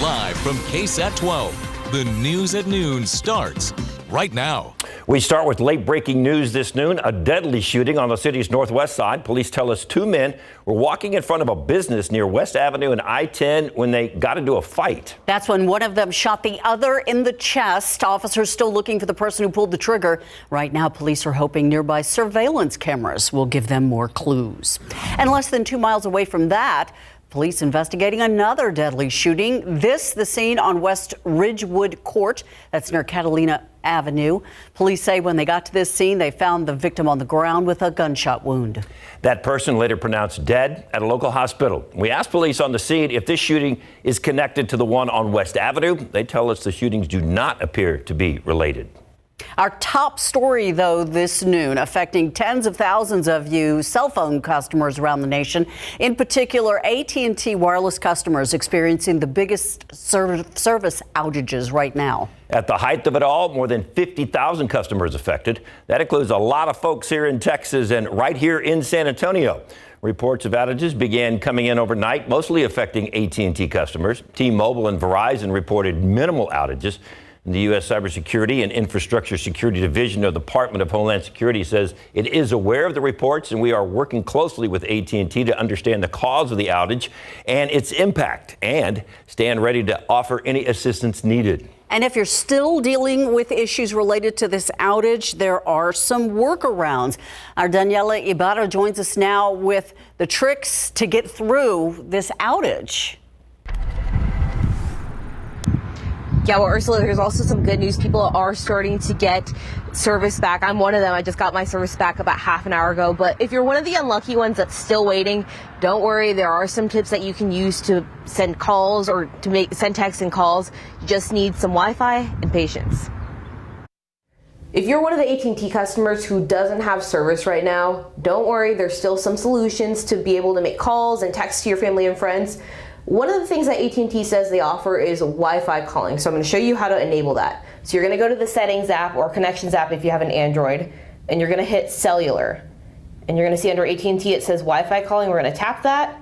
Live from KSAT 12, the News at Noon starts right now. We start with late-breaking news this noon. A deadly shooting on the city's northwest side. Police tell us two men were walking in front of a business near West Avenue and I-10 when they got into a fight. That's when one of them shot the other in the chest. Officers still looking for the person who pulled the trigger. Right now, police are hoping nearby surveillance cameras will give them more clues. And less than 2 miles away from that, police investigating another deadly shooting. The scene on West Ridgewood Court. That's near Catalina Avenue. Police say when they got to this scene, they found the victim on the ground with a gunshot wound. That person later pronounced dead at a local hospital. We asked police on the scene if this shooting is connected to the one on West Avenue. They tell us the shootings do not appear to be related. Our top story, though, this noon, affecting tens of thousands of you cell phone customers around the nation. In particular, AT&T wireless customers experiencing the biggest service outages right now. At the height of it all, more than 50,000 customers affected. That includes a lot of folks here in Texas and right here in San Antonio. Reports of outages began coming in overnight, mostly affecting AT&T customers. T-Mobile and Verizon reported minimal outages. The U.S. Cybersecurity and Infrastructure Security Division of the Department of Homeland Security says it is aware of the reports, and we are working closely with AT&T to understand the cause of the outage and its impact and stand ready to offer any assistance needed. And if you're still dealing with issues related to this outage, there are some workarounds. Our Daniela Ibarra joins us now with the tricks to get through this outage. Yeah, well, Ursula, there's also some good news. People are starting to get service back. I'm one of them. I just got my service back about half an hour ago. But if you're one of the unlucky ones that's still waiting, don't worry. There are some tips that you can use to send calls or to send texts and calls. You just need some Wi-Fi and patience. If you're one of the AT&T customers who doesn't have service right now, don't worry. There's still some solutions to be able to make calls and text to your family and friends. One of the things that AT&T says they offer is Wi-Fi calling. So I'm going to show you how to enable that. So you're going to go to the Settings app or Connections app if you have an Android, and you're going to hit Cellular. And you're going to see under AT&T it says Wi-Fi calling. We're going to tap that,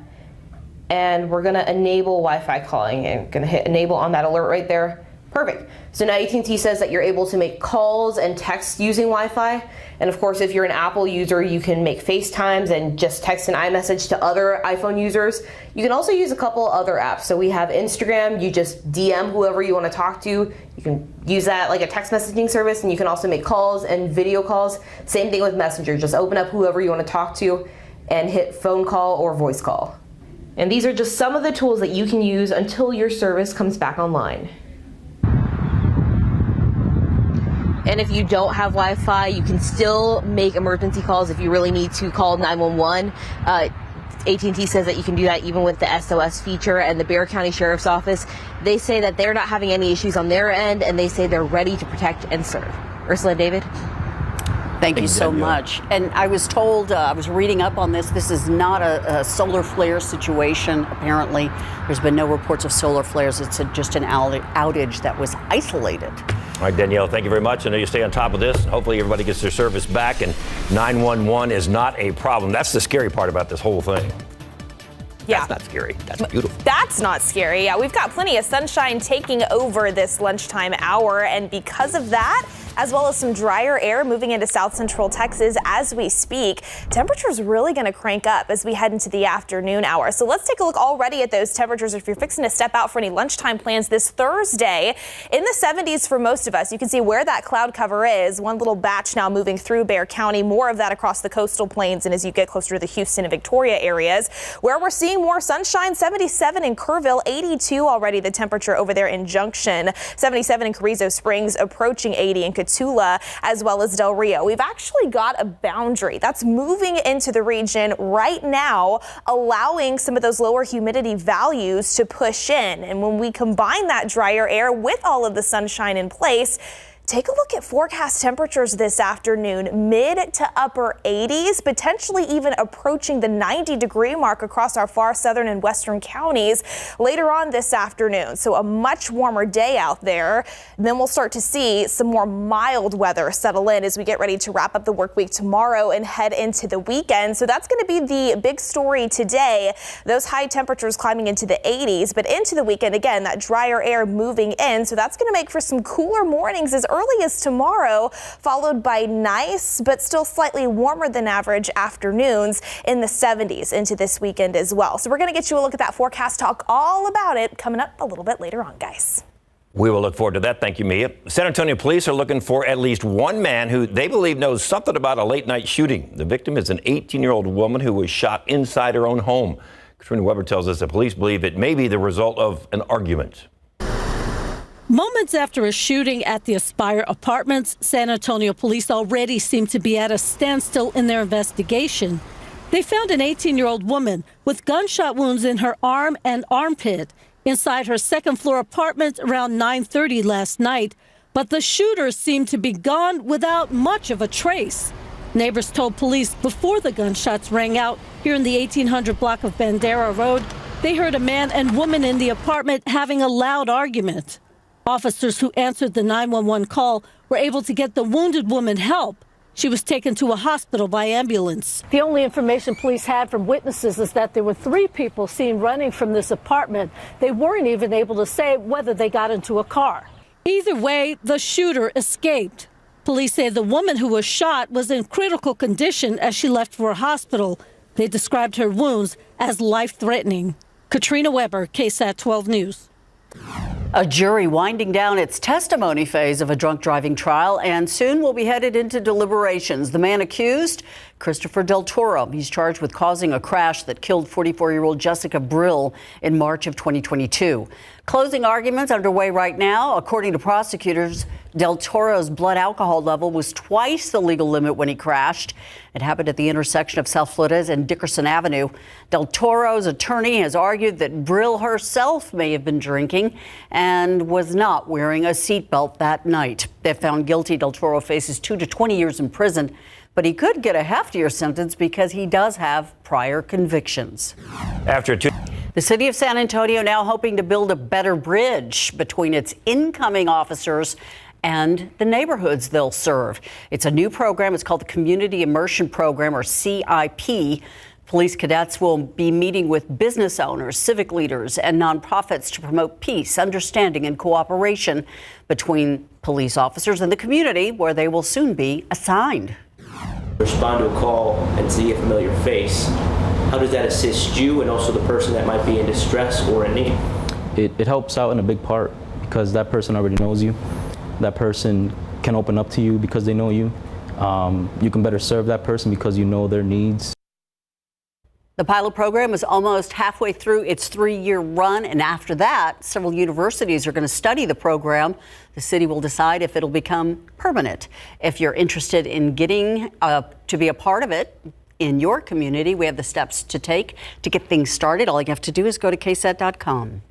and we're going to enable Wi-Fi calling. And going to hit Enable on that alert right there. Perfect. So now AT&T says that you're able to make calls and texts using Wi-Fi. And of course, if you're an Apple user, you can make FaceTimes and just text an iMessage to other iPhone users. You can also use a couple other apps. So we have Instagram. You just DM whoever you want to talk to. You can use that like a text messaging service, and you can also make calls and video calls. Same thing with Messenger. Just open up whoever you want to talk to and hit phone call or voice call. And these are just some of the tools that you can use until your service comes back online. And if you don't have Wi-Fi, you can still make emergency calls if you really need to call 911. AT&T says that you can do that even with the SOS feature, and the Bexar County Sheriff's Office, they say that they're not having any issues on their end, and they say they're ready to protect and serve. Ursula, David? Thank you so much. And I was told, I was reading up on this, this is not a solar flare situation. Apparently, there's been no reports of solar flares. It's just an outage that was isolated. All right, Danielle, thank you very much. I know you stay on top of this. Hopefully everybody gets their service back, and 911 is not a problem. That's the scary part about this whole thing. Yeah. That's not scary. That's beautiful. That's not scary. Yeah, we've got plenty of sunshine taking over this lunchtime hour, and because of that, as well as some drier air moving into south central Texas as we speak, temperatures really going to crank up as we head into the afternoon hour. So let's take a look already at those temperatures. If you're fixing to step out for any lunchtime plans this Thursday, in the 70s for most of us. You can see where that cloud cover is. One little batch now moving through Bexar County, more of that across the coastal plains, and as you get closer to the Houston and Victoria areas, where we're seeing more sunshine. 77 in Kerrville, 82 already the temperature over there in Junction, 77 in Carrizo Springs, approaching 80 in Tula, as well as Del Rio. We've actually got a boundary that's moving into the region right now, allowing some of those lower humidity values to push in. And when we combine that drier air with all of the sunshine in place, Take a look at forecast temperatures this afternoon, mid to upper 80s, potentially even approaching the 90-degree mark across our far southern and western counties later on this afternoon. So a much warmer day out there. And then we'll start to see some more mild weather settle in as we get ready to wrap up the work week tomorrow and head into the weekend. So that's going to be the big story today. Those high temperatures climbing into the 80s, but into the weekend, again, that drier air moving in. So that's going to make for some cooler mornings as early as tomorrow, followed by nice but still slightly warmer than average afternoons in the 70s into this weekend as well. So we're going to get you a look at that forecast, talk all about it coming up a little bit later on, guys. We will look forward to that. Thank you, Mia. San Antonio police are looking for at least one man who they believe knows something about a late night shooting. The victim is an 18-year-old woman who was shot inside her own home. Katrina Weber tells us the police believe it may be the result of an argument. Moments after a shooting at the Aspire Apartments, San Antonio police already seem to be at a standstill in their investigation. They found an 18-year-old woman with gunshot wounds in her arm and armpit inside her second-floor apartment around 9:30 last night, but the shooter seemed to be gone without much of a trace. Neighbors told police before the gunshots rang out here in the 1800 block of Bandera Road, they heard a man and woman in the apartment having a loud argument. Officers who answered the 911 call were able to get the wounded woman help. She was taken to a hospital by ambulance. The only information police had from witnesses is that there were 3 people seen running from this apartment. They weren't even able to say whether they got into a car. Either way, the shooter escaped. Police say the woman who was shot was in critical condition as she left for a hospital. They described her wounds as life-threatening. Katrina Weber, KSAT 12 News. A jury winding down its testimony phase of a drunk driving trial, and soon will be headed into deliberations. The man accused, Christopher Del Toro. He's charged with causing a crash that killed 44-year-old Jessica Brill in March of 2022. Closing arguments underway right now. According to prosecutors, Del Toro's blood alcohol level was twice the legal limit when he crashed. It happened at the intersection of South Flores and Dickerson Avenue. Del Toro's attorney has argued that Brill herself may have been drinking and was not wearing a seatbelt that night. If found guilty, Del Toro faces 2 to 20 years in prison, but he could get a heftier sentence because he does have prior convictions. The city of San Antonio now hoping to build a better bridge between its incoming officers and the neighborhoods they'll serve. It's a new program. It's called the Community Immersion Program, or CIP. Police cadets will be meeting with business owners, civic leaders, and nonprofits to promote peace, understanding, and cooperation between police officers and the community, where they will soon be assigned. Respond to a call and see a familiar face. How does that assist you and also the person that might be in distress or in need? It helps out in a big part because that person already knows you. That person can open up to you because they know you. You can better serve that person because you know their needs. The pilot program is almost halfway through its 3-year run, and after that, several universities are going to study the program. The city will decide if it'll become permanent. If you're interested in getting to be a part of it in your community, we have the steps to take to get things started. All you have to do is go to KSAT.com.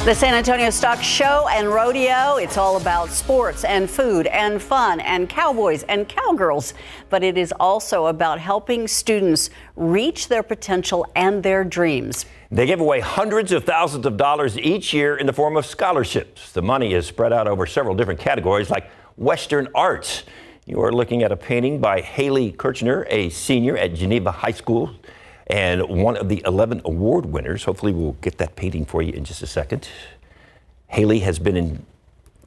The San Antonio Stock Show and Rodeo, it's all about sports and food and fun and cowboys and cowgirls, but it is also about helping students reach their potential and their dreams. They give away hundreds of thousands of dollars each year in the form of scholarships. The money is spread out over several different categories like Western arts. You are looking at a painting by Haley Kirchner, a senior at Geneva High School, and one of the 11 award winners. Hopefully we'll get that painting for you in just a second. Haley has been in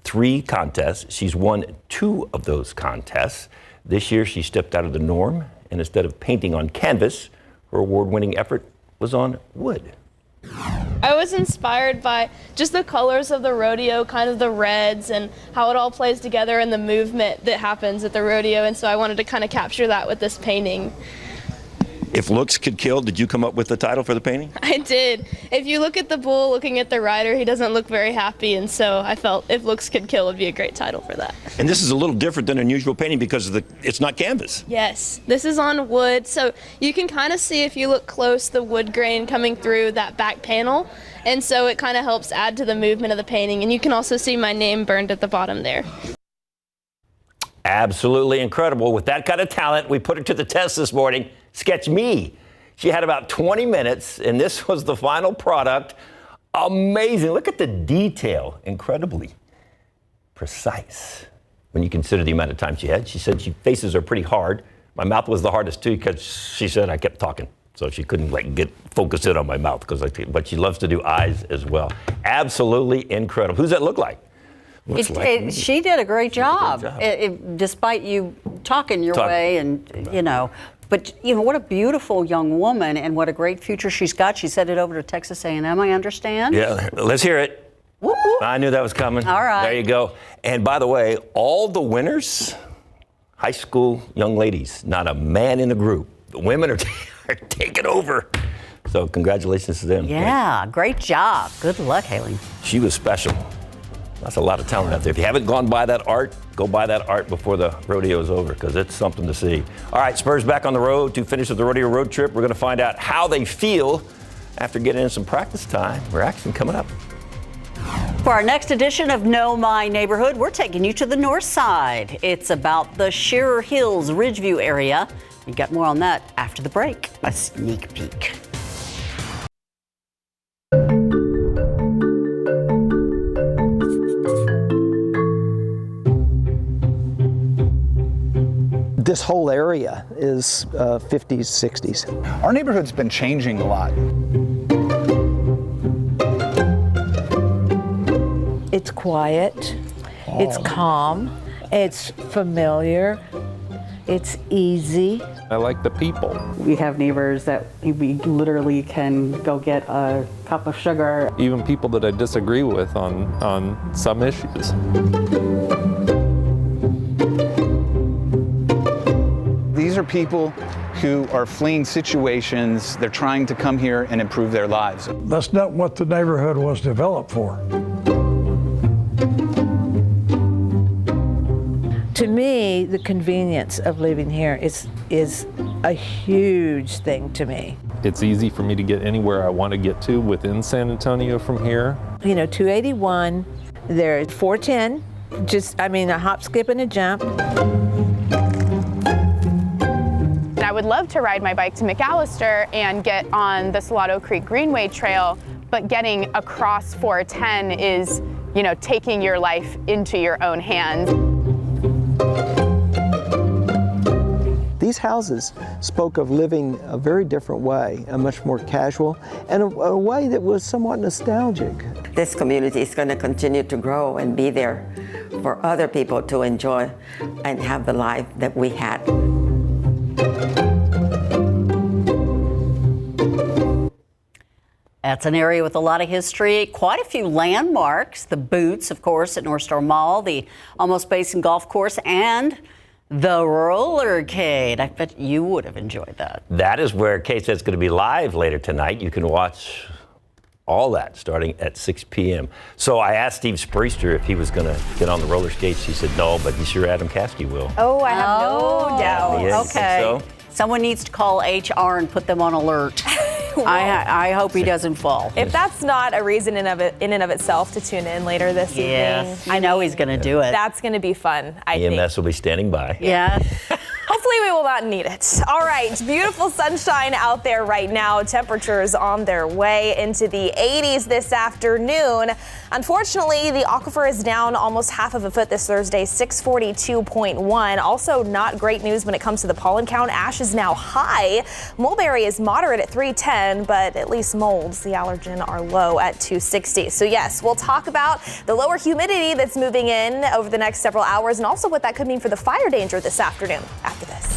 3 contests. She's won 2 of those contests. This year she stepped out of the norm, and instead of painting on canvas, her award-winning effort was on wood. I was inspired by just the colors of the rodeo, kind of the reds and how it all plays together and the movement that happens at the rodeo, and so I wanted to kind of capture that with this painting. If looks could kill, did you come up with the title for the painting? I did. If you look at the bull looking at the rider, he doesn't look very happy, and so I felt If Looks Could Kill would be a great title for that. And this is a little different than an usual painting because it's not canvas. Yes, this is on wood, so you can kind of see if you look close the wood grain coming through that back panel, and so it kind of helps add to the movement of the painting, and you can also see my name burned at the bottom there. Absolutely incredible. With that kind of talent, we put her to the test this morning. Sketch me. She had about 20 minutes, and this was the final product. Amazing. Look at the detail. Incredibly precise. When you consider the amount of time she had, she said faces are pretty hard. My mouth was the hardest too because she said I kept talking. So she couldn't get focused in on my mouth but she loves to do eyes as well. Absolutely incredible. Who's that look like? She did a great job. Despite you talking your way and, but, what a beautiful young woman and what a great future she's got. She sent it over to Texas A&M, I understand. Yeah, let's hear it. Whoop, whoop. I knew that was coming. All right. There you go. And by the way, all the winners, high school young ladies, not a man in the group. The women are taking over. So congratulations to them. Yeah, great job. Good luck, Haley. She was special. That's a lot of talent out there. If you haven't gone by that art, go buy that art before the rodeo is over because it's something to see. All right, Spurs back on the road to finish the rodeo road trip. We're going to find out how they feel after getting in some practice time. Reaction coming up. For our next edition of Know My Neighborhood, we're taking you to the north side. It's about the Shearer Hills, Ridgeview area. We got more on that after the break. A sneak peek. This whole area is 50s, 60s. Our neighborhood's been changing a lot. It's quiet, it's calm, it's familiar, it's easy. I like the people. We have neighbors that we literally can go get a cup of sugar. Even people that I disagree with on some issues. These are people who are fleeing situations. They're trying to come here and improve their lives. That's not what the neighborhood was developed for. To me, the convenience of living here is a huge thing to me. It's easy for me to get anywhere I want to get to within San Antonio from here. 281, there's 410, a hop, skip, and a jump. I would love to ride my bike to McAllister and get on the Salado Creek Greenway Trail, but getting across 410 is, taking your life into your own hands. These houses spoke of living a very different way, a much more casual, and a way that was somewhat nostalgic. This community is going to continue to grow and be there for other people to enjoy and have the life that we had. That's an area with a lot of history, quite a few landmarks. The Boots, of course, at North Star Mall, the Almost Basin Golf Course, and the Rollercade. I bet you would have enjoyed that. That is where KSAT's going to be live later tonight. You can watch all that starting at 6 p.m. So I asked Steve Spriester if he was going to get on the roller skates. He said no, but he's sure Adam Caskey will. Oh, I have no doubt. Yeah, okay. so? Someone needs to call HR and put them on alert. I hope he doesn't fall. If that's not a reason in and of itself to tune in later this evening. I know he's going to do it. That's going to be fun, I think. EMS will be standing by. Yeah. Hopefully we will not need it. All right, beautiful sunshine out there right now. Temperatures on their way into the 80s this afternoon. Unfortunately, the aquifer is down almost half of a foot this Thursday, 642.1. Also not great news when it comes to the pollen count. Ash is now high. Mulberry is moderate at 310, but at least molds, the allergen, are low at 260. So yes, we'll talk about the lower humidity that's moving in over the next several hours and also what that could mean for the fire danger this afternoon after this.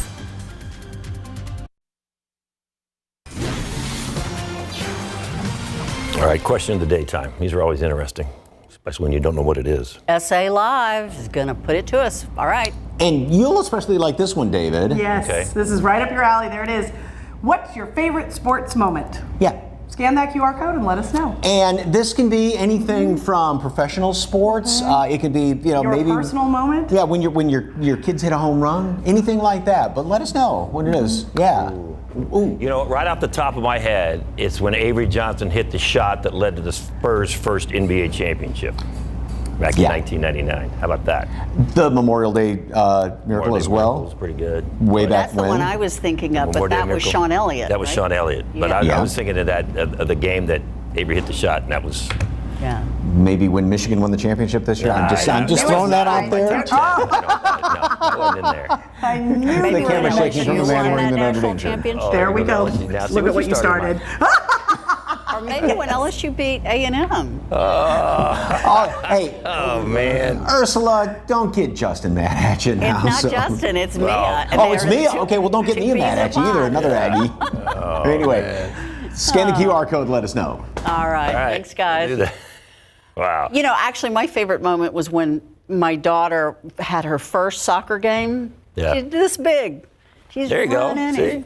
All right, question of the daytime. These are always interesting, especially when you don't know what it is. SA Live is going to put it to us. All right. And you'll especially like this one, David. Yes, This is right up your alley. There it is. What's your favorite sports moment? Yeah. Scan that QR code and let us know. And this can be anything from professional sports. It could be, Your maybe personal moment. Yeah, when your kids hit a home run, anything like that. But let us know what it is. Yeah. Ooh. You know, right off the top of my head, it's when Avery Johnson hit the shot that led to the Spurs' first NBA championship back in 1999. How about that? The Memorial Day miracle as well. Was pretty good. Way back That's the one I was thinking of, but Memorial Day that was miracle. Sean Elliott. That was right? Sean Elliott. But I was thinking of that of the game that Avery hit the shot, and that was. Yeah. Maybe when Michigan won the championship this year. I'm just throwing that out there. No, wasn't in there. I knew the you camera were shaking from a man wearing the Notre Dame shirt. There we go. Look at what you started. Or maybe when LSU beat A&M. Hey. Oh, man. Ursula, don't get Justin mad at you now. It's not Justin, it's Mia. Oh, it's Mia? Okay, well, don't get Mia mad at you either. Another Aggie. Anyway, scan the QR code, let us know. All right. Thanks, guys. Wow. You know, actually, my favorite moment was when my daughter had her first soccer game. Yeah. She's this big. She's There you go. running. See?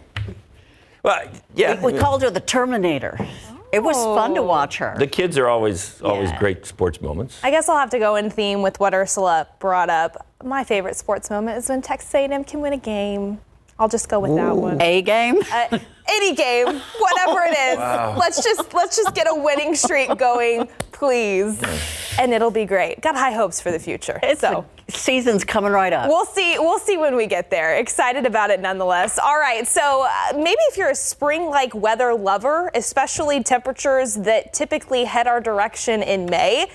Well, yeah. We called her the Terminator. It was fun to watch her. The kids are always great sports moments. I guess I'll have to go in theme with what Ursula brought up. My favorite sports moment is when Texas A&M can win a game. I'll just go with that one. A game? Any game, whatever it is. Wow. Let's just get a winning streak going, please, and it'll be great. Got high hopes for the future. The season's coming right up. We'll see when we get there. Excited about it nonetheless. All right, so maybe if you're a spring-like weather lover, especially temperatures that typically head our direction in May,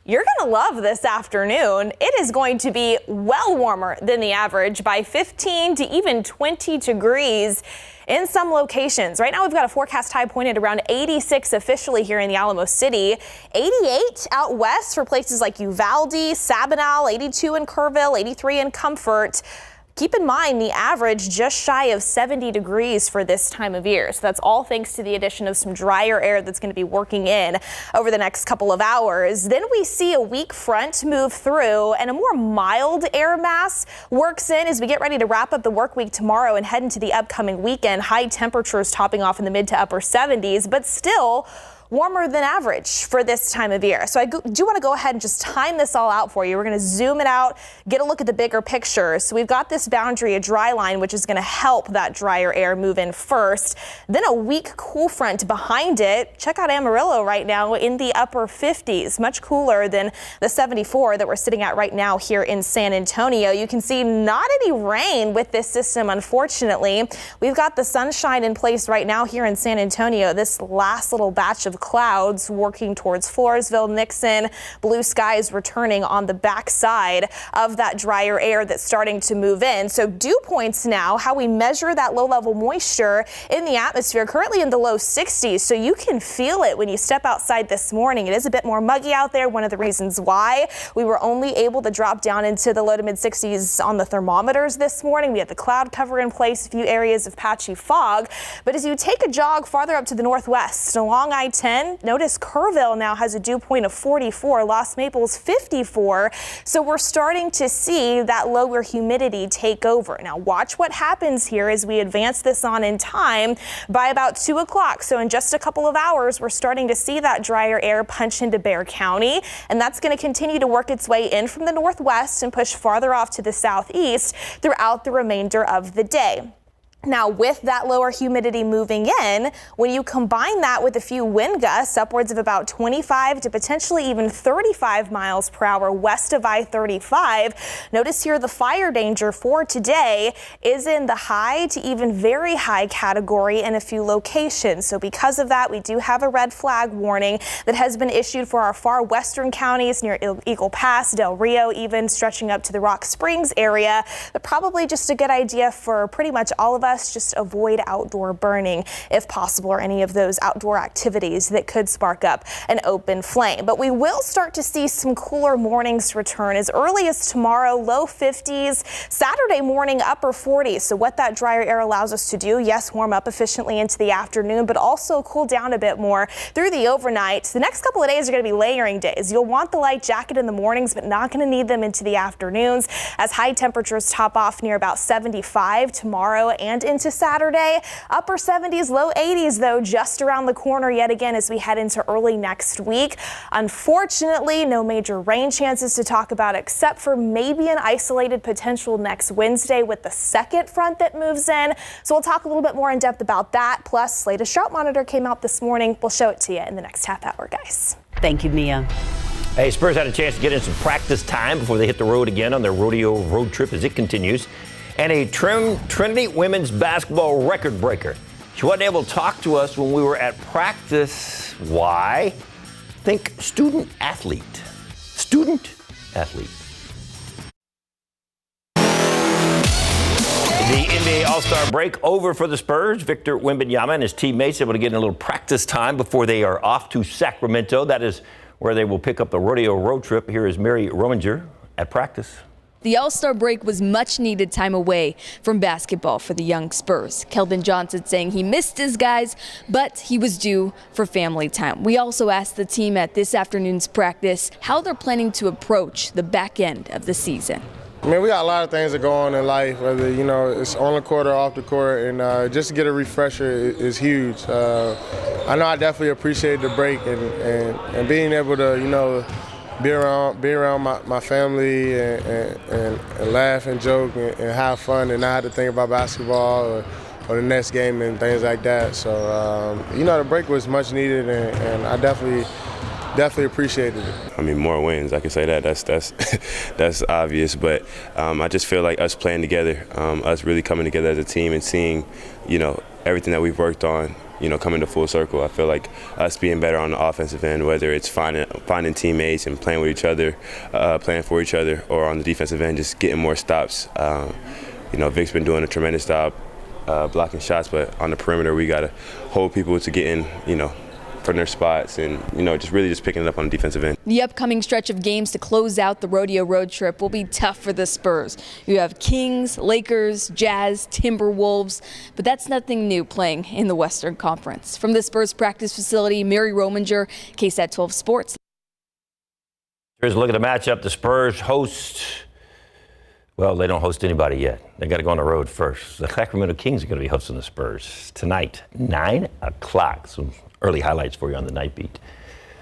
you're going to love this afternoon. It is going to be well warmer than the average by 15 to even 20 degrees in some locations. Right now we've got a forecast high point at around 86 officially here in the Alamo City, 88 out west for places like Uvalde, Sabinal, 82 in Kerrville, 83 in Comfort. Keep in mind the average just shy of 70 degrees for this time of year. So that's all thanks to the addition of some drier air that's going to be working in over the next couple of hours. Then we see a weak front move through and a more mild air mass works in as we get ready to wrap up the work week tomorrow and head into the upcoming weekend. High temperatures topping off in the mid to upper 70s, but still warmer than average for this time of year. So I do want to go ahead and just time this all out for you. We're going to zoom it out, get a look at the bigger picture. So we've got this boundary, a dry line, which is going to help that drier air move in first. Then a weak cool front behind it. Check out Amarillo right now in the upper 50s, much cooler than the 74 that we're sitting at right now here in San Antonio. You can see not any rain with this system, unfortunately. We've got the sunshine in place right now here in San Antonio. This last little batch of clouds working towards Floresville, Nixon. Blue skies returning on the backside of that drier air that's starting to move in. So dew points now, how we measure that low level moisture in the atmosphere, currently in the low 60s. So you can feel it when you step outside this morning. It is a bit more muggy out there. One of the reasons why we were only able to drop down into the low to mid 60s on the thermometers this morning. We had the cloud cover in place, a few areas of patchy fog. But as you take a jog farther up to the northwest along I-10, notice Kerrville now has a dew point of 44, Lost Maples 54. So we're starting to see that lower humidity take over. Now watch what happens here as we advance this on in time by about 2 o'clock. So in just a couple of hours, we're starting to see that drier air punch into Bexar County, and that's going to continue to work its way in from the northwest and push farther off to the southeast throughout the remainder of the day. Now, with that lower humidity moving in, when you combine that with a few wind gusts upwards of about 25 to potentially even 35 miles per hour west of I-35, notice here the fire danger for today is in the high to even very high category in a few locations. So because of that, we do have a red flag warning that has been issued for our far western counties near Eagle Pass, Del Rio, even stretching up to the Rock Springs area. But probably just a good idea for pretty much all of us. Just avoid outdoor burning if possible, or any of those outdoor activities that could spark up an open flame. But we will start to see some cooler mornings return as early as tomorrow, low 50s, Saturday morning, upper 40s. So what that drier air allows us to do, yes, warm up efficiently into the afternoon, but also cool down a bit more through the overnight. The next couple of days are going to be layering days. You'll want the light jacket in the mornings, but not going to need them into the afternoons as high temperatures top off near about 75 tomorrow and and into Saturday. Upper 70s, low 80s, though, just around the corner yet again as we head into early next week. Unfortunately, no major rain chances to talk about except for maybe an isolated potential next Wednesday with the second front that moves in. So we'll talk a little bit more in depth about that. Plus, latest drought monitor came out this morning. We'll show it to you in the next half hour, guys. Thank you, Mia. Hey, Spurs had a chance to get in some practice time before they hit the road again on their rodeo road trip as it continues. And a Trinity women's basketball record breaker. She wasn't able to talk to us when we were at practice. Why? Think student athlete. Student athlete. The NBA All-Star break over for the Spurs. Victor Wembanyama and his teammates able to get in a little practice time before they are off to Sacramento. That is where they will pick up the rodeo road trip. Here is Mary Rominger at practice. The All-Star break was much needed time away from basketball for the young Spurs. Keldon Johnson saying he missed his guys, but he was due for family time. We also asked the team at this afternoon's practice how they're planning to approach the back end of the season. I mean, we got a lot of things that go on in life, whether, it's on the court or off the court, and just to get a refresher is huge. I know I definitely appreciate the break and being able to, be around my family and laugh and joke and have fun and not have to think about basketball or the next game and things like that. So, the break was much needed, and I definitely appreciated it. I mean, more wins. I can say that. That's obvious. But I just feel like us playing together, us really coming together as a team and seeing, everything that we've worked on, coming to full circle. I feel like us being better on the offensive end, whether it's finding teammates and playing with each other, playing for each other, or on the defensive end, just getting more stops. Vic's been doing a tremendous job blocking shots, but on the perimeter, we got to hold people to get in, from their spots and, just picking it up on the defensive end. The upcoming stretch of games to close out the rodeo road trip will be tough for the Spurs. You have Kings, Lakers, Jazz, Timberwolves, but that's nothing new playing in the Western Conference. From the Spurs practice facility, Mary Rominger, KSAT 12 Sports. Here's a look at the matchup. The Spurs host, well, they don't host anybody yet. They got to go on the road first. The Sacramento Kings are going to be hosting the Spurs tonight, 9 o'clock. Some early highlights for you on the night beat.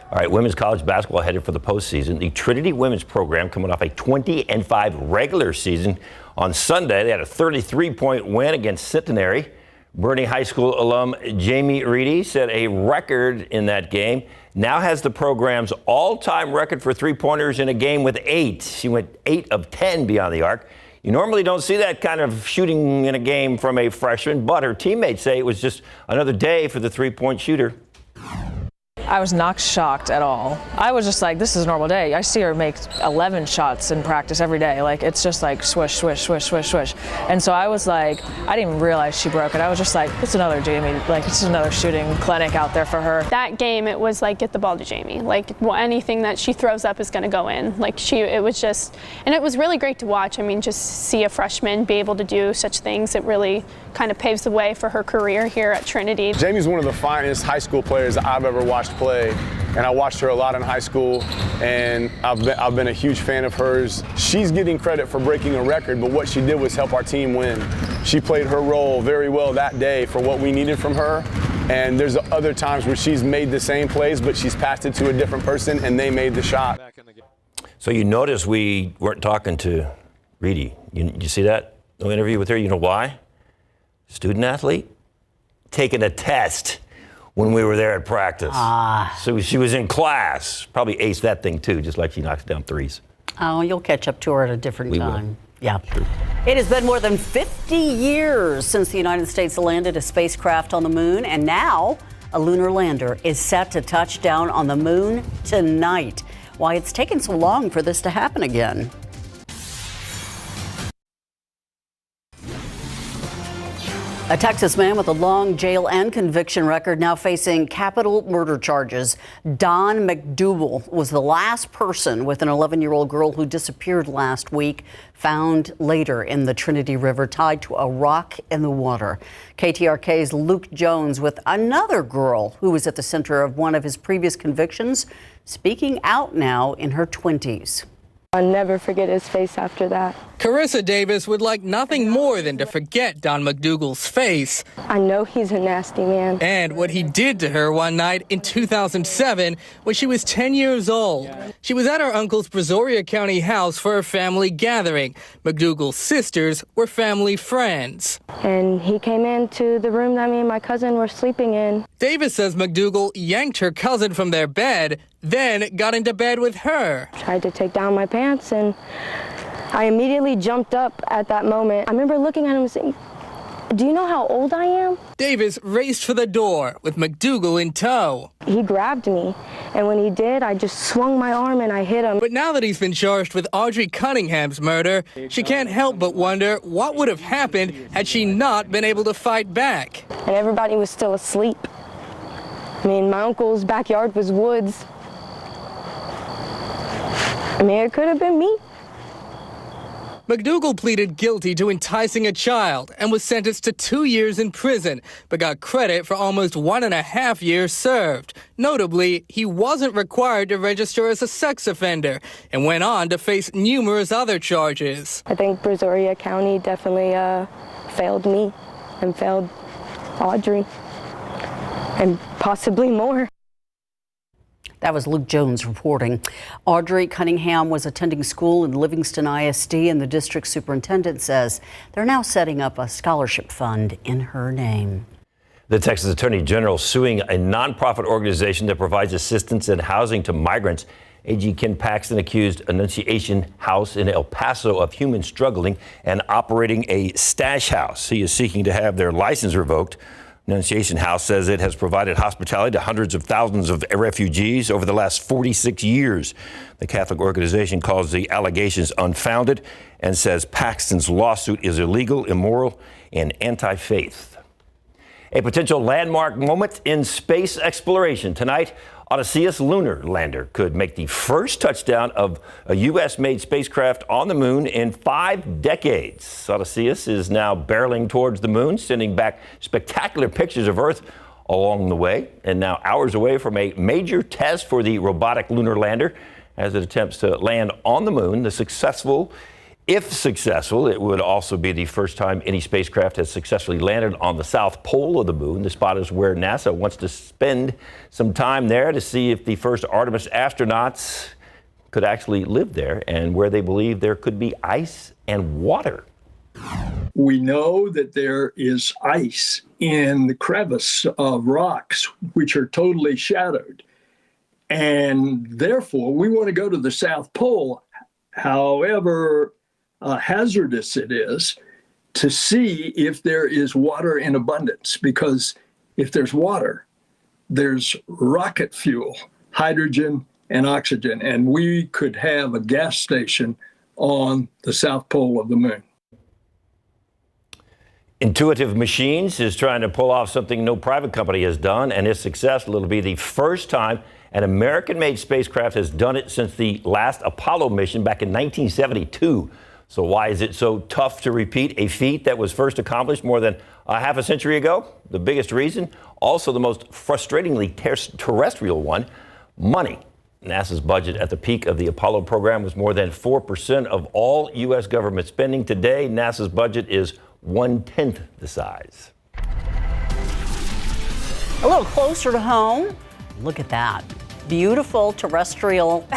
All right, women's college basketball headed for the postseason. The Trinity women's program coming off a 20-5 regular season. On Sunday, they had a 33-point win against Centenary. Bernie High School alum Jamie Reedy set a record in that game. Now has the program's all-time record for three-pointers in a game with 8. She went 8 of 10 beyond the arc. You normally don't see that kind of shooting in a game from a freshman, but her teammates say it was just another day for the three-point shooter. I was not shocked at all. I was just like, this is a normal day. I see her make 11 shots in practice every day. Like, it's just like swish, swish, swish, swish, swish. And so I was like, I didn't even realize she broke it. I was just like, it's another Jamie. Like, it's another shooting clinic out there for her. That game, it was like, get the ball to Jamie. Like, anything that she throws up is going to go in. Like, it was just, and it was really great to watch. I mean, just see a freshman be able to do such things. It really kind of paves the way for her career here at Trinity. Jamie's one of the finest high school players I've ever watched play, and I watched her a lot in high school, and I've been a huge fan of hers. She's getting credit for breaking a record, but what she did was help our team win. She played her role very well that day for what we needed from her, and there's other times where she's made the same plays, but she's passed it to a different person, and they made the shot. So you notice we weren't talking to Reedy. You see that? No interview with her. You know why? Student athlete, taking a test when we were there at practice. So she was in class, probably aced that thing too, just like she knocks down threes. Oh, you'll catch up to her at a different time. Will. Yeah. Sure. It has been more than 50 years since the United States landed a spacecraft on the moon, and now a lunar lander is set to touch down on the moon tonight. Why it's taken so long for this to happen again. A Texas man with a long jail and conviction record now facing capital murder charges. Don McDougal was the last person with an 11-year-old girl who disappeared last week, found later in the Trinity River, tied to a rock in the water. KTRK's Luke Jones with another girl who was at the center of one of his previous convictions, speaking out now in her 20s. I'll never forget his face after that. Carissa Davis would like nothing more than to forget Don McDougal's face. I know he's a nasty man. And what he did to her one night in 2007 when she was 10 years old. She was at her uncle's Brazoria County house for a family gathering. McDougal's sisters were family friends. And he came into the room that me and my cousin were sleeping in. Davis says McDougal yanked her cousin from their bed, then got into bed with her. Tried to take down my pants, and I immediately jumped up at that moment. I remember looking at him and saying, "Do you know how old I am?" Davis raced for the door with McDougal in tow. He grabbed me, and when he did, I just swung my arm and I hit him. But now that he's been charged with Audrey Cunningham's murder, she can't help but wonder what would have happened had she not been able to fight back. And everybody was still asleep. I mean, my uncle's backyard was woods. I mean, it could have been me. McDougal pleaded guilty to enticing a child and was sentenced to 2 years in prison, but got credit for almost 1.5 years served. Notably, he wasn't required to register as a sex offender and went on to face numerous other charges. I think Brazoria County definitely failed me and failed Audrey, and possibly more. That was Luke Jones reporting. Audrey Cunningham was attending school in Livingston ISD, and the district superintendent says they're now setting up a scholarship fund in her name. The Texas Attorney General suing a nonprofit organization that provides assistance and housing to migrants. AG Ken Paxton accused Annunciation House in El Paso of human struggling and operating a stash house. He is seeking to have their license revoked. Annunciation House says it has provided hospitality to hundreds of thousands of refugees over the last 46 years. The Catholic organization calls the allegations unfounded and says Paxton's lawsuit is illegal, immoral, and anti-faith. A potential landmark moment in space exploration tonight. Odysseus lunar lander could make the first touchdown of a U.S.-made spacecraft on the moon in 5 decades. Odysseus is now barreling towards the moon, sending back spectacular pictures of Earth along the way, and now hours away from a major test for the robotic lunar lander as it attempts to land on the moon. If successful, it would also be the first time any spacecraft has successfully landed on the south pole of the moon. The spot is where NASA wants to spend some time there to see if the first Artemis astronauts could actually live there, and where they believe there could be ice and water. We know that there is ice in the crevice of rocks, which are totally shadowed. And therefore, we want to go to the South Pole. However hazardous it is, to see if there is water in abundance, because if there's water, there's rocket fuel, hydrogen and oxygen, and we could have a gas station on the south pole of the moon. Intuitive Machines is trying to pull off something no private company has done, and if successful, it'll be the first time an American-made spacecraft has done it since the last Apollo mission back in 1972. So why is it so tough to repeat a feat that was first accomplished more than a half a century ago? The biggest reason, also the most frustratingly terrestrial one, money. NASA's budget at the peak of the Apollo program was more than 4% of all U.S. government spending. Today, NASA's budget is 1/10 the size. A little closer to home. Look at that. Beautiful terrestrial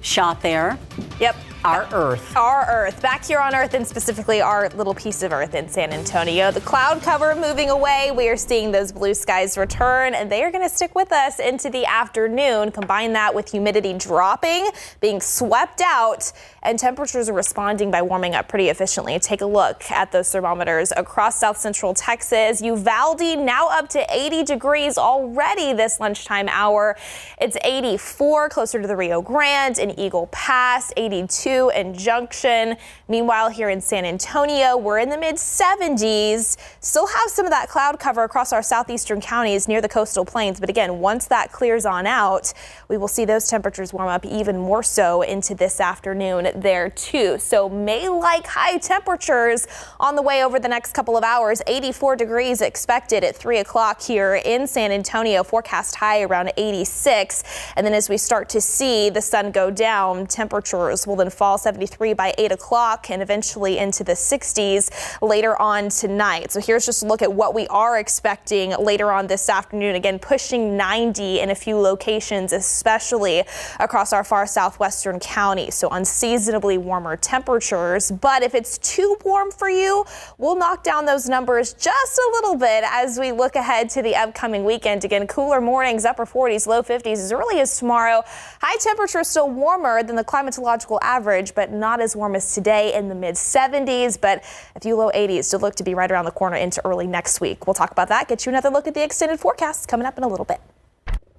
shot there. Yep. Our Earth. Our Earth. Back here on Earth, and specifically our little piece of Earth in San Antonio. The cloud cover moving away. We are seeing those blue skies return, and they are going to stick with us into the afternoon. Combine that with humidity dropping, being swept out, and temperatures are responding by warming up pretty efficiently. Take a look at those thermometers across south central Texas. Uvalde now up to 80 degrees already this lunchtime hour. It's 84 closer to the Rio Grande and Eagle Pass, 82 in Junction. Meanwhile, here in San Antonio, we're in the mid-70s. Still have some of that cloud cover across our southeastern counties near the coastal plains. But again, once that clears on out, we will see those temperatures warm up even more so into this afternoon there too. So May-like high temperatures on the way over the next couple of hours. 84 degrees expected at 3 o'clock here in San Antonio. Forecast high around 86. And then as we start to see the sun go down, temperatures will then fall, 73 by 8 o'clock, and eventually into the 60s later on tonight. So here's just a look at what we are expecting later on this afternoon. Again, pushing 90 in a few locations, especially across our far southwestern county. So unseasonably warmer temperatures. But if it's too warm for you, we'll knock down those numbers just a little bit as we look ahead to the upcoming weekend. Again, cooler mornings, upper 40s, low 50s as early as tomorrow. High temperatures still warmer than the climatological average, but not as warm as today in the mid 70s. But a few low 80s to look to be right around the corner into early next week. We'll talk about that. Get you another look at the extended forecast coming up in a little bit.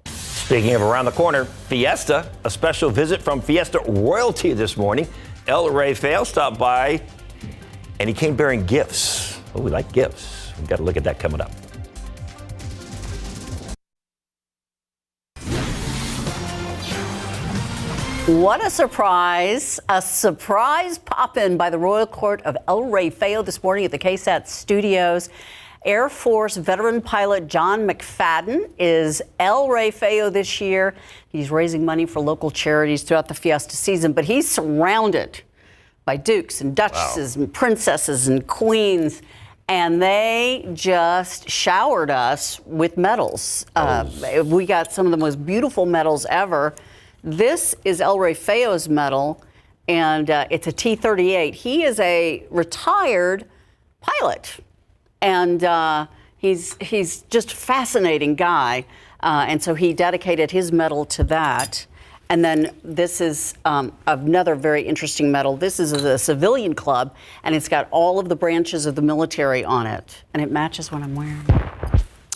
Speaking of around the corner, Fiesta, a special visit from Fiesta royalty this morning. El Rey Feo stopped by, and he came bearing gifts. Oh, we like gifts. We've got to look at that coming up. What a surprise pop-in by the Royal Court of El Rey Feo this morning at the KSAT studios. Air Force veteran pilot John McFadden is El Rey Feo this year. He's raising money for local charities throughout the Fiesta season, but he's surrounded by dukes and duchesses and princesses and queens, and they just showered us with medals. We got some of the most beautiful medals ever. This is El Rey Feo's medal, and it's a T-38. He is a retired pilot, and he's just a fascinating guy, and so he dedicated his medal to that. And then this is another very interesting medal. This is a civilian club, and it's got all of the branches of the military on it, and it matches what I'm wearing.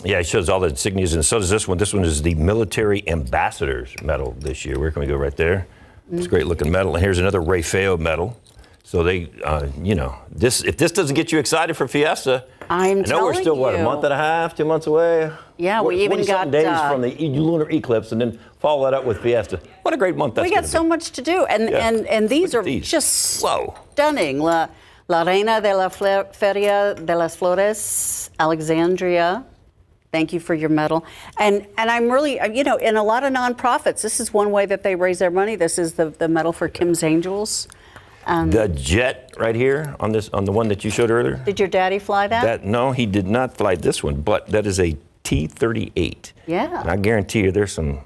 Yeah, it shows all the insignias, and so does this one. This one is the Military Ambassadors Medal this year. Where can we go? Right there. It's a great looking medal. And here's another Rey Feo medal. So they, if this doesn't get you excited for Fiesta, I know we're still, a month and a half, 2 months away? Yeah, we even got days from the lunar eclipse, and then follow that up with Fiesta. What a great month that's We got so much to do, and these are just stunning. La Reina de la Feria de las Flores, Alexandria. Thank you for your medal. And I'm really, in a lot of nonprofits, this is one way that they raise their money. This is the medal for Kim's Angels. The jet right here on the one that you showed earlier. Did your daddy fly that? No, he did not fly this one, but that is a T-38. Yeah. And I guarantee you there's some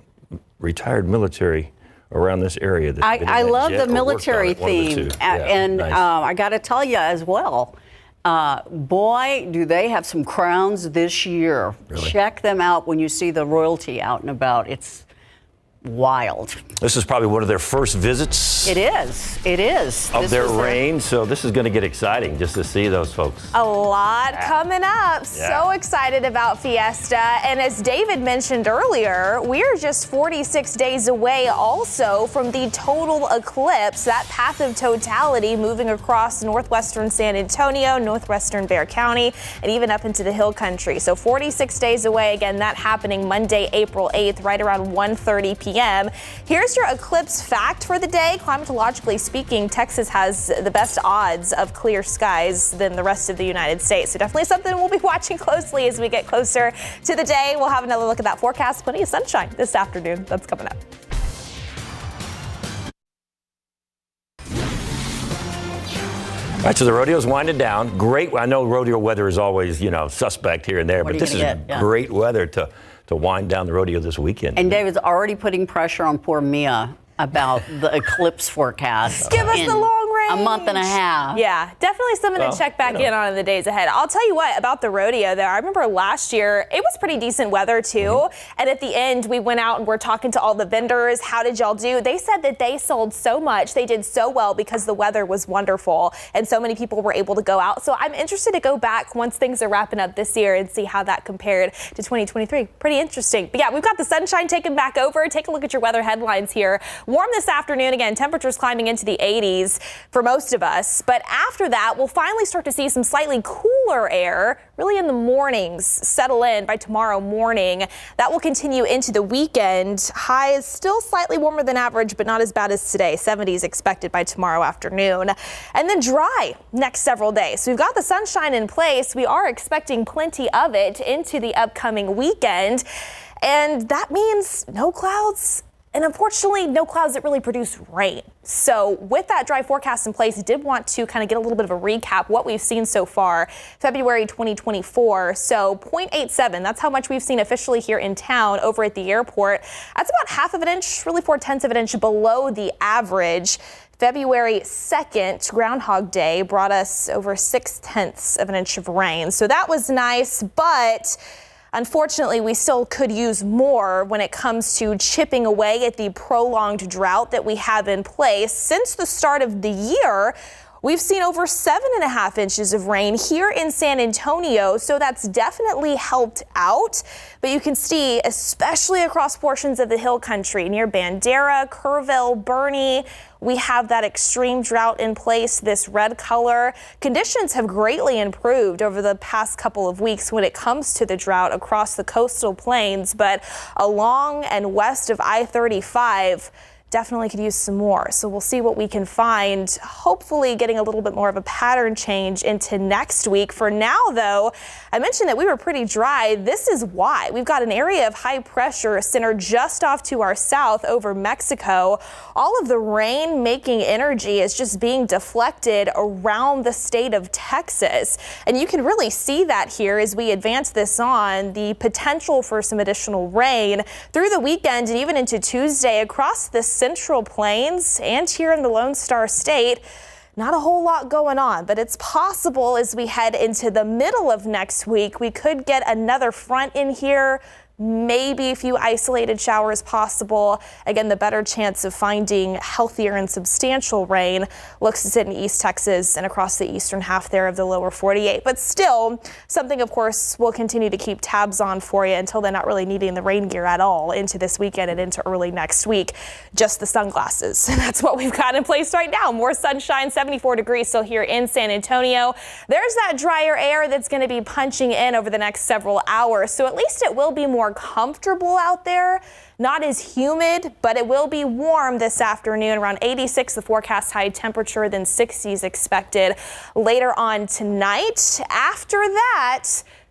retired military around this area. I love the military theme. And nice. I got to tell you as well, boy, do they have some crowns this year. Really? Check them out when you see the royalty out and about. It's wild. This is probably one of their first visits. It is. Of their reign, so this is going to get exciting just to see those folks. A lot coming up. Yeah. So excited about Fiesta. And as David mentioned earlier, we're just 46 days away also from the total eclipse, that path of totality moving across northwestern San Antonio, northwestern Bexar County, and even up into the hill country. So 46 days away. Again, that happening Monday, April 8th, right around 1:30 p.m. Here's your eclipse fact for the day. Climatologically speaking, Texas has the best odds of clear skies than the rest of the United States. So definitely something we'll be watching closely as we get closer to the day. We'll have another look at that forecast. Plenty of sunshine this afternoon. That's coming up. All right, so the rodeo's winding down. Great. I know rodeo weather is always, suspect here and there, but this is great weather to wind down the rodeo this weekend. And David's already putting pressure on poor Mia about the eclipse forecast. Give us the long range. A month and a half. Yeah, definitely something to check back in on in the days ahead. I'll tell you what about the rodeo though. I remember last year, it was pretty decent weather too. And at the end, we went out and we're talking to all the vendors. How did y'all do? They said that they sold so much. They did so well because the weather was wonderful. And so many people were able to go out. So I'm interested to go back once things are wrapping up this year and see how that compared to 2023. Pretty interesting. But yeah, we've got the sunshine taken back over. Take a look at your weather headlines here. Warm this afternoon. Again, temperatures climbing into the 80s for most of us. But after that, we'll finally start to see some slightly cooler air really in the mornings settle in by tomorrow morning. That will continue into the weekend. Highs still slightly warmer than average, but not as bad as today. 70s expected by tomorrow afternoon. And then dry next several days. So we've got the sunshine in place. We are expecting plenty of it into the upcoming weekend. And that means no clouds And unfortunately, no clouds that really produce rain. So with that dry forecast in place, I did want to kind of get a little bit of a recap what we've seen so far February 2024. So 0.87, that's how much we've seen officially here in town over at the airport. That's about half of an inch, really 0.4 of an inch below the average. February 2nd, Groundhog Day, brought us over 0.6 of an inch of rain. So that was nice, but unfortunately, we still could use more when it comes to chipping away at the prolonged drought that we have in place. Since the start of the year, we've seen over 7.5 inches of rain here in San Antonio, so that's definitely helped out. But you can see, especially across portions of the hill country near Bandera, Kerrville, Bernie, we have that extreme drought in place, this red color. Conditions have greatly improved over the past couple of weeks when it comes to the drought across the coastal plains, but along and west of I-35, definitely could use some more. So we'll see what we can find, hopefully getting a little bit more of a pattern change into next week. For now, though, I mentioned that we were pretty dry. This is why. We've got an area of high pressure centered just off to our south over Mexico. All of the rain-making energy is just being deflected around the state of Texas. And you can really see that here as we advance this on, the potential for some additional rain through the weekend and even into Tuesday across the Central Plains and here in the Lone Star State. Not a whole lot going on, but it's possible as we head into the middle of next week, we could get another front in here. Maybe a few isolated showers possible. Again, the better chance of finding healthier and substantial rain looks to sit in East Texas and across the eastern half there of the lower 48. But still, something, of course, we'll continue to keep tabs on for you until they're not really needing the rain gear at all into this weekend and into early next week. Just the sunglasses. That's what we've got in place right now. More sunshine, 74 degrees still here in San Antonio. There's that drier air that's going to be punching in over the next several hours. So at least it will be more comfortable out there. Not as humid, but it will be warm this afternoon, around 86, the forecast high temperature, then 60s expected later on tonight. After that,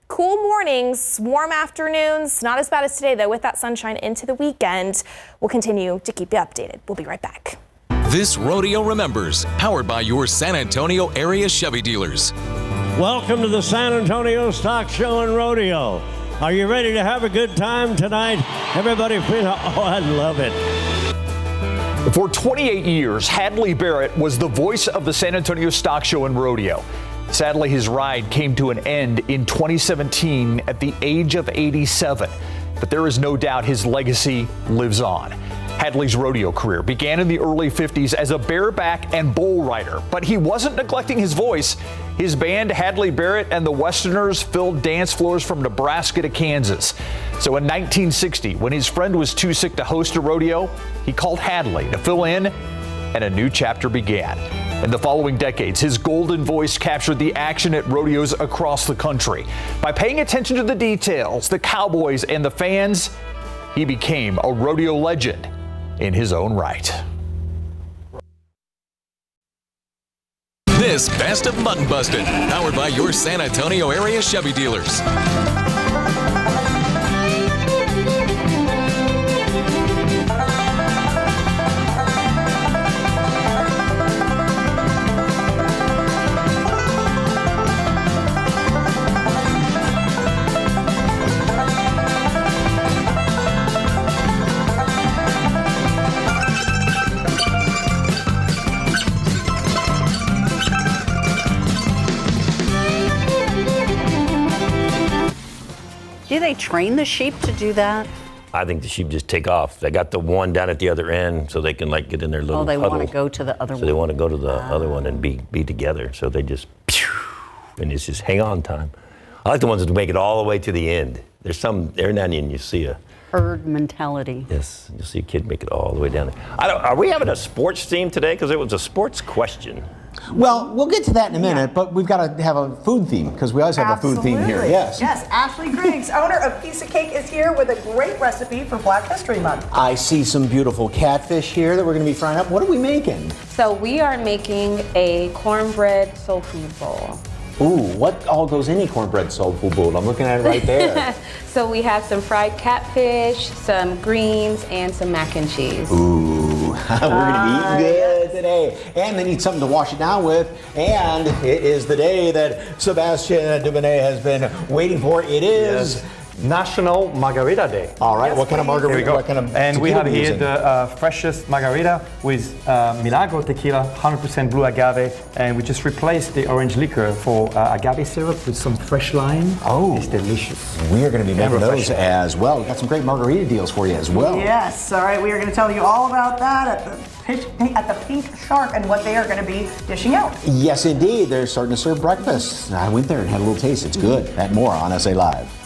cool mornings, warm afternoons, not as bad as today, though, with that sunshine into the weekend. We'll continue to keep you updated. We'll be right back. This Rodeo Remembers, powered by your San Antonio area Chevy dealers. Welcome to the San Antonio Stock Show and Rodeo. Are you ready to have a good time tonight? Everybody feel, oh, I love it. For 28 years, Hadley Barrett was the voice of the San Antonio Stock Show and Rodeo. Sadly, his ride came to an end in 2017 at the age of 87. But there is no doubt his legacy lives on. Hadley's rodeo career began in the early 50s as a bareback and bull rider, but he wasn't neglecting his voice. His band, Hadley Barrett and the Westerners, filled dance floors from Nebraska to Kansas. So in 1960, when his friend was too sick to host a rodeo, he called Hadley to fill in, and a new chapter began. In the following decades, his golden voice captured the action at rodeos across the country. By paying attention to the details, the cowboys, and the fans, he became a rodeo legend in his own right. This Best of Mutton Busted, powered by your San Antonio area Chevy dealers. Do they train the sheep to do that? I think the sheep just take off. They got the one down at the other end so they can like get in their little Oh, they huddle. want to go to the other one. So they want to go to the other one and be together. So they just, and it's just hang on time. I like the ones that make it all the way to the end. There's some, every now and then you see a herd mentality. Yes, you'll see a kid make it all the way down there. Are we having a sports theme today? Because it was a sports question. Well, we'll get to that in a minute, but we've got to have a food theme because we always have a food theme here. Yes. Yes, Ashley Griggs, owner of Piece of Cake, is here with a great recipe for Black History Month. I see some beautiful catfish here that we're going to be frying up. What are we making? So we are making a cornbread soul food bowl. Ooh, what all goes in a cornbread soul food bowl? I'm looking at it right there. So we have some fried catfish, some greens, and some mac and cheese. Ooh, we're gonna be eating good today. And they need something to wash it down with. And it is the day that Sebastian Dubonnet has been waiting for. It is National Margarita Day. All right, what kind of margarita? Here we go. What kind of and we tequila have here using? the freshest margarita with Milagro tequila, 100% blue agave, and we just replaced the orange liquor for agave syrup with some fresh lime. Oh, it's delicious. We are going to be making those refreshing. as well. We've got some great margarita deals for you as well. Yes, all right, we are going to tell you all about that at the Pink Shark and what they are going to be dishing out. Yes, indeed. They're starting to serve breakfast. I went there and had a little taste. It's good. That more on SA Live.